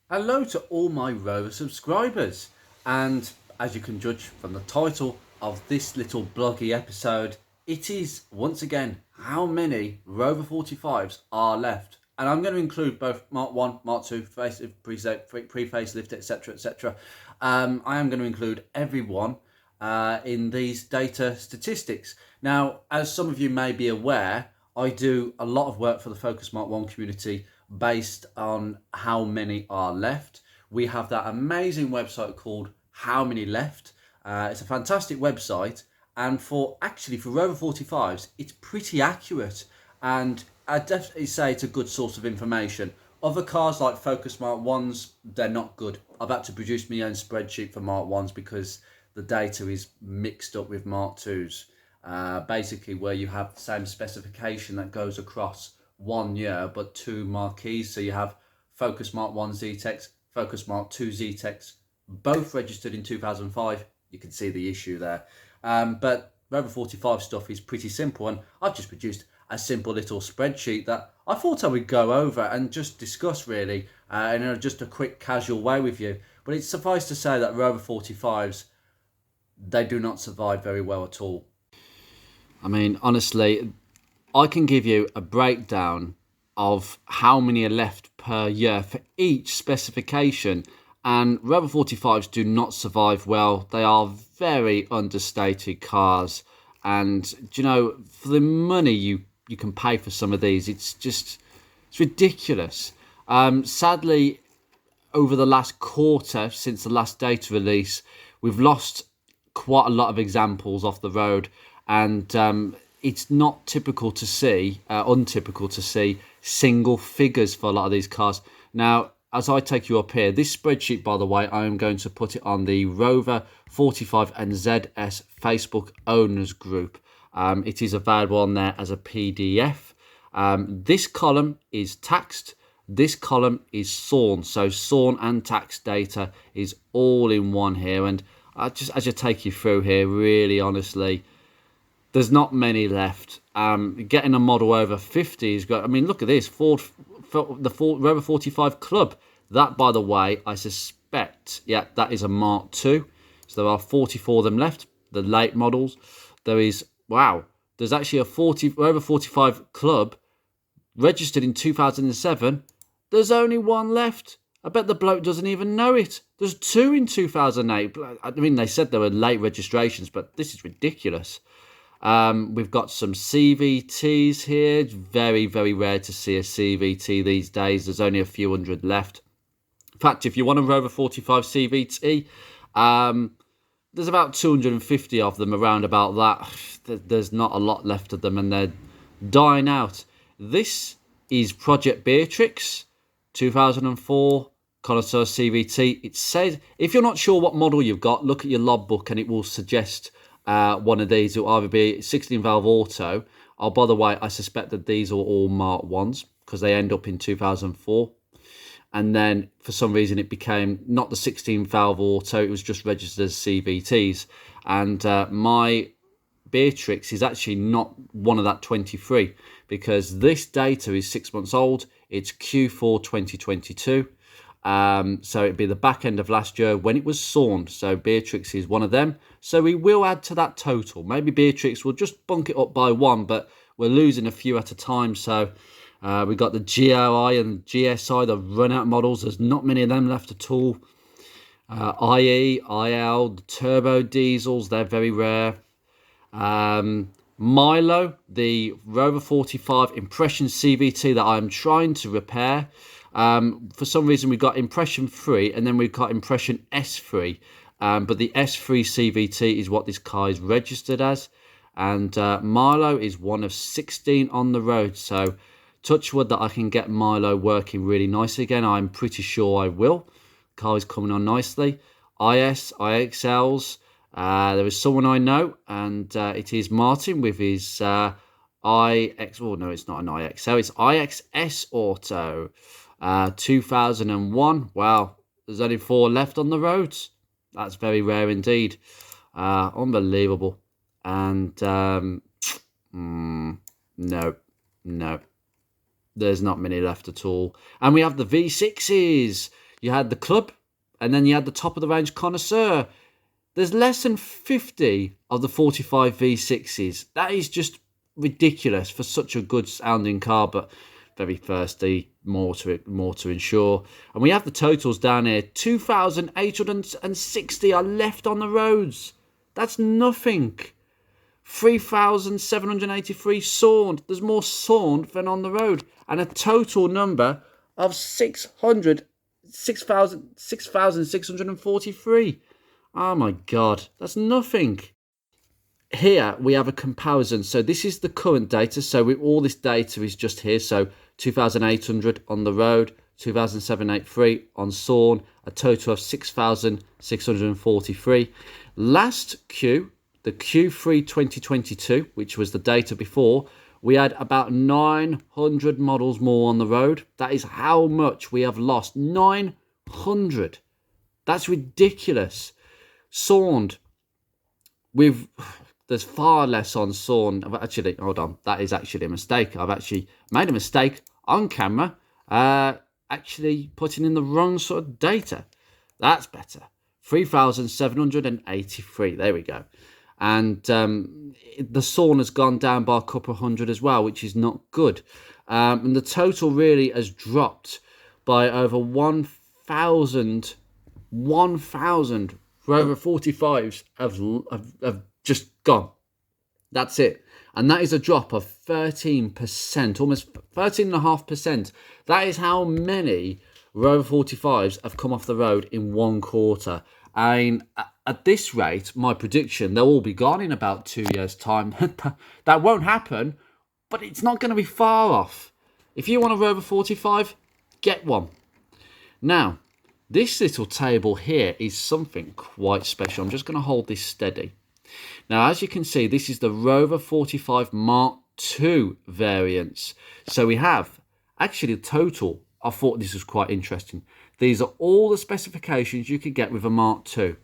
Hello to all my Rover subscribers, and as you can judge from the title of this little bloggy episode, it is once again how many Rover 45s are left. And I'm going to include both Mark 1, Mark 2, pre-facelift, etc. etc. I am going to include everyone in these data statistics. Now, as some of you may be aware, I do a lot of work for the Focus Mark 1 community based on how many are left. We have that amazing website called How Many Left. It's a fantastic website, and for Rover 45s, it's pretty accurate, and I definitely say it's a good source of information. Other cars like Focus Mark 1s, they're not good. I've had to produce my own spreadsheet for Mark 1s because the data is mixed up with Mark 2s. Basically, where you have the same specification that goes across 1 year, but two marquees. So you have Focus Mark 1 Z-Tex, Focus Mark 2 Z-Tex, both registered in 2005. You can see the issue there. But Rover 45 stuff is pretty simple, and I've just produced a simple little spreadsheet that I thought I would go over and just discuss really in just a quick casual way with you. But it's suffice to say that Rover 45s, they do not survive very well at all. I mean, honestly, I can give you a breakdown of how many are left per year for each specification, and Rover 45s do not survive well. They are very understated cars, and do you know, for the money you can pay for some of these, it's ridiculous. Sadly, over the last quarter since the last data release, we've lost quite a lot of examples off the road, and it's not untypical to see single figures for a lot of these cars. Now, as I take you up here, this spreadsheet, by the way, I am going to put it on the Rover 45 and ZS Facebook owners group. It is available on there as a PDF. This column is taxed. This column is sorn. So sorn and tax data is all in one here. And just as I take you through here, really honestly, there's not many left. Getting a model over 50 is great. I mean, look at this. The Ford Rover 45 Club. That, by the way, I suspect, yeah, that is a Mark II. So there are 44 of them left, the late models. There is, wow, there's actually a Rover 45 Club registered in 2007. There's only one left. I bet the bloke doesn't even know it. There's two in 2008. I mean, they said there were late registrations, but this is ridiculous. We've got some CVTs here. It's very, very rare to see a CVT these days. There's only a few hundred left. In fact, if you want a Rover 45 CVT, there's about 250 of them around about that. There's not a lot left of them, and they're dying out. This is Project Beatrix, 2004 Connoisseur CVT. It says, if you're not sure what model you've got, look at your logbook and it will suggest one of these. It will either be 16 valve auto. Oh, by the way, I suspect that these are all Mark 1s because they end up in 2004. And then for some reason it became not the 16 valve auto, it was just registered as CVTs. And my Beatrix is actually not one of that 23 because this data is 6 months old. It's Q4 2022. So it'd be the back end of last year when it was sorn. So Beatrix is one of them. So we will add to that total. Maybe Beatrix will just bunk it up by one, but we're losing a few at a time. So we've got the GOI and GSI, the run-out models. There's not many of them left at all. IE, IL, the turbo diesels, they're very rare. Milo, the Rover 45 Impression CVT that I'm trying to repair. For some reason, we got Impression 3 and then we've got Impression S3. But the S3 CVT is what this car is registered as. And Milo is one of 16 on the road. So touch wood that I can get Milo working really nice again. I'm pretty sure I will. The car is coming on nicely. IXLs. There is someone I know, and it is Martin with his IX. Oh no, it's not an IXL. It's IXS Auto, 2001. Wow, there's only 4 left on the roads. That's very rare indeed. Unbelievable. And no, there's not many left at all. And we have the V6s. You had the Club, and then you had the top of the range Connoisseur. There's less than 50 of the 45 V6s. That is just ridiculous for such a good sounding car, but very thirsty, more to ensure. And we have the totals down here. 2,860 are left on the roads. That's nothing. 3,783 sorned. There's more sorned than on the road. And a total number of 6,643. Oh my God, that's nothing. Here we have a comparison. So this is the current data. So all this data is just here. So 2,800 on the road, 2,783 on sorn, a total of 6,643. Last Q, the Q3 2022, which was the data before, we had about 900 models more on the road. That is how much we have lost. 900. That's ridiculous. Sorned, there's far less on sorn. Actually, hold on, that is actually a mistake. I've actually made a mistake on camera, actually putting in the wrong sort of data. That's better. 3,783. There we go. And the sorn has gone down by a couple of hundred as well, which is not good. And the total really has dropped by over 1,000. 1,000 Rover 45s have just gone. That's it. And that is a drop of 13%, almost 13.5%. That is how many Rover 45s have come off the road in one quarter. And at this rate, my prediction, they'll all be gone in about 2 years' time. That won't happen, but it's not going to be far off. If you want a Rover 45, get one. Now, this little table here is something quite special. I'm just going to hold this steady. Now, as you can see, this is the Rover 45 Mark II variants. So we have actually a total. I thought this was quite interesting. These are all the specifications you could get with a Mark II.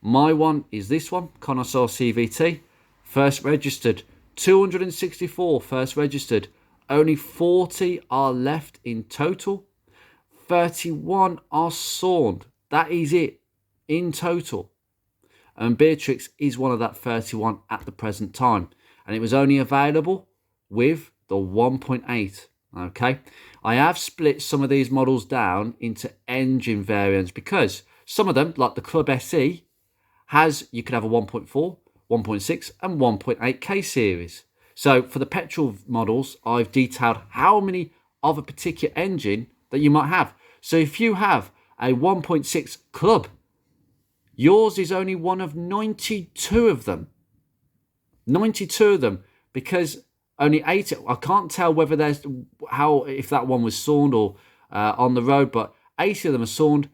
My one is this one, Connoisseur CVT. First registered, 264 first registered. Only 40 are left in total. 31 are sorned. That is it in total. And Beatrix is one of that 31 at the present time. And it was only available with the 1.8. Okay. I have split some of these models down into engine variants because some of them, like the Club SE, you could have a 1.4, 1.6 and 1.8K series. So for the petrol models, I've detailed how many of a particular engine that you might have. So if you have a 1.6 Club, yours is only one of 92 of them. 92 of them, because only 8. I can't tell whether if that one was sorned or on the road, but 80 of them are sorned.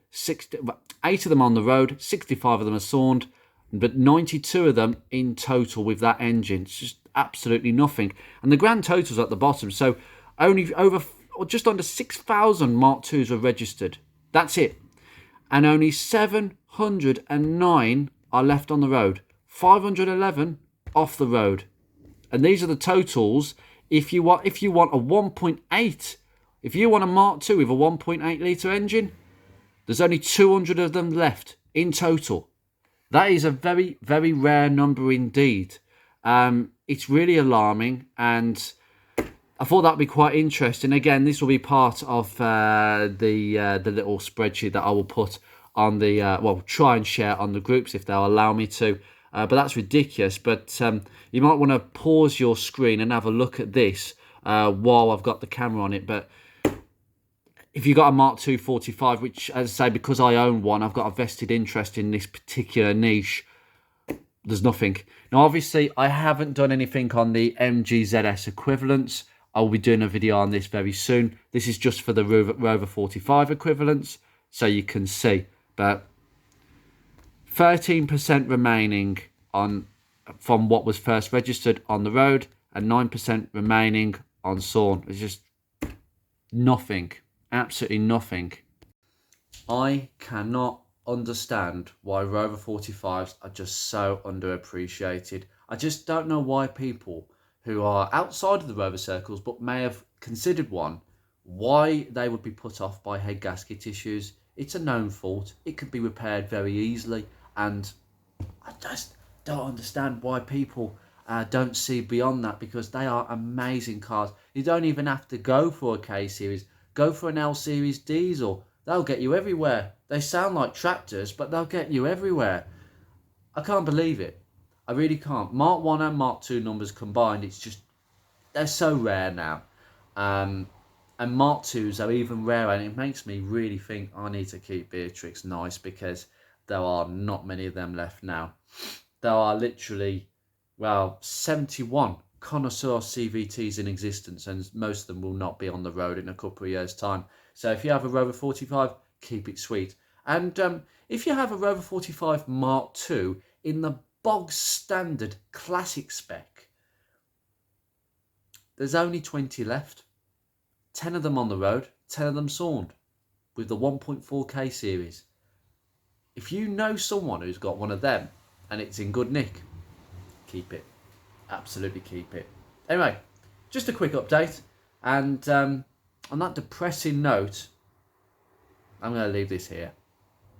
8 of them on the road, 65 of them are sorned, but 92 of them in total with that engine. It's just absolutely nothing. And the grand total's at the bottom. So only just under 6,000 Mark IIs are registered. That's it. And only 709 are left on the road. 511 off the road. And these are the totals. If you want a 1.8, if you want a Mark II with a 1.8 litre engine, there's only 200 of them left in total. That is a very, very rare number indeed. It's really alarming, and I thought that'd be quite interesting. Again, this will be part of the little spreadsheet that I will put on the try and share on the groups if they'll allow me to. But that's ridiculous. But you might want to pause your screen and have a look at this while I've got the camera on it. But if you've got a Mark II 45, which, as I say, because I own one, I've got a vested interest in this particular niche, there's nothing. Now, obviously, I haven't done anything on the MGZS equivalents. I'll be doing a video on this very soon. This is just for the Rover 45 equivalents, so you can see. But 13% remaining from what was first registered on the road, and 9% remaining on sorn. It's just nothing. Absolutely nothing. I cannot understand why Rover 45s are just so underappreciated. I just don't know why people who are outside of the Rover circles but may have considered one, why they would be put off by head gasket issues. It's a known fault. It could be repaired very easily, and I just don't understand why people don't see beyond that, because they are amazing cars. You don't even have to go for a K Series. Go for an L Series diesel. They'll get you everywhere. They sound like tractors, but they'll get you everywhere. I can't believe it. I really can't. Mark 1 and Mark 2 numbers combined, it's just, they're so rare now. And Mark 2s are even rarer, and it makes me really think I need to keep Beatrix nice, because there are not many of them left now. There are literally, well, 71 connoisseur CVTs in existence, and most of them will not be on the road in a couple of years' time. So if you have a Rover 45, keep it sweet. And if you have a Rover 45 Mark II in the bog standard classic spec, there's only 20 left. 10 of them on the road, 10 of them sorned with the 1.4K series. If you know someone who's got one of them and it's in good nick, keep it. Absolutely keep it. Anyway, just a quick update. And on that depressing note, I'm going to leave this here.